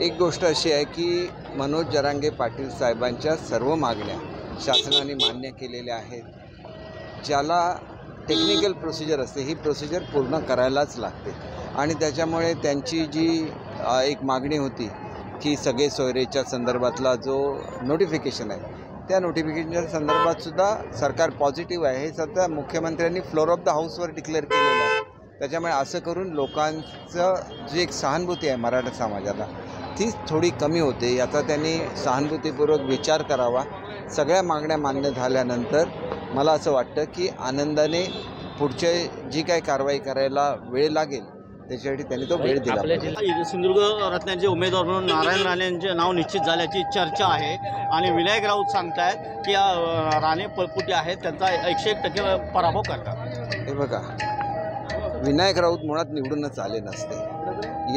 एक गोष्ट अशी आहे की मनोज जरांगे पाटील साहेबांच्या सर्व मागण्या शासनाने मान्य केलेल्या आहेत. ज्याला टेक्निकल प्रोसिजर असते ही प्रोसिजर पूर्ण करायलाच लागते आणि त्याच्यामुळे त्यांची जी एक मागणी होती की सगळे सोयरेच्या संदर्भातला जो नोटिफिकेशन आहे त्या नोटिफिकेशनच्या संदर्भातसुद्धा सरकार पॉझिटिव्ह आहे. हे सध्या मुख्यमंत्र्यांनी फ्लोर ऑफ द हाऊसवर डिक्लेअर केलेलं आहे. त्याच्यामुळे असं करून लोकांचं जी एक सहानुभूती आहे मराठा समाजाला ती थोडी कमी होते. याचा त्यांनी सहानुभूतीपूर्वक विचार करावा. सगळ्या मागण्या मान्य झाल्यानंतर मला असं वाटतं की आनंदाने पुढचे जी काही कारवाई करायला वेळ लागेल त्याच्यासाठी त्यांनी तो वेळ दिला. आपल्या सिंधुदुर्ग रत्नाचे उमेदवार म्हणून नारायण राणे यांचे नाव निश्चित झाल्याची चर्चा आहे आणि विनायक राऊत सांगतायत की राणे पळपुटे आहेत त्यांचा 101% पराभव करतात. हे बघा, विनायक राऊत मुळात निवडूनच आले नसते.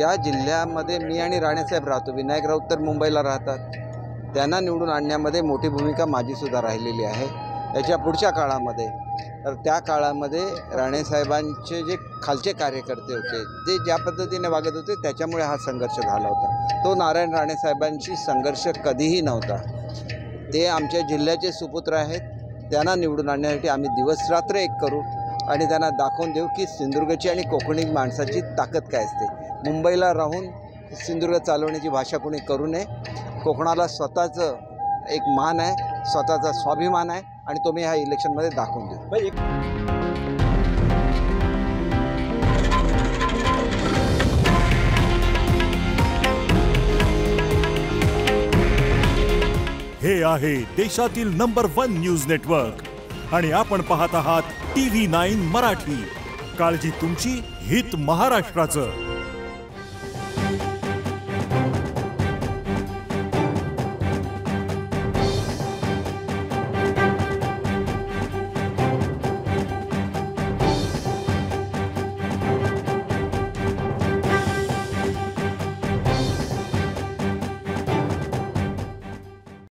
या जिल्ह्यामध्ये मी आणि राणेसाहेब राहतो. विनायक राऊत तर मुंबईला राहतात. त्यांना निवडून आणण्यामध्ये मोठी भूमिका माझीसुद्धा राहिलेली आहे. याच्या पुढच्या काळामध्ये तर त्या काळामध्ये राणेसाहेबांचे जे खालचे कार्यकर्ते होते ते ज्या पद्धतीने वागत होते त्याच्यामुळे हा संघर्ष झाला होता. तो नारायण राणेसाहेबांशी संघर्ष कधीही नव्हता. ते आमच्या जिल्ह्याचे सुपुत्र आहेत. त्यांना निवडून आणण्यासाठी आम्ही दिवसरात्र एक करू आणि त्यांना दाखवून देऊ की सिंधुदुर्गची आणि कोकणी माणसाची ताकद काय असते. मुंबईला राहून सिंधुदुर्ग चालवण्याची भाषा कोणी करू नये. कोकणाला स्वतःचं एक मान आहे, स्वतःचा स्वाभिमान आहे आणि तो मी ह्या इलेक्शनमध्ये दाखवून देऊ. हे आहे देशातील नंबर 1 न्यूज नेटवर्क आणि आपण पाहत आहात TV9 मराठी. काळजी तुमची, हित महाराष्ट्राचं.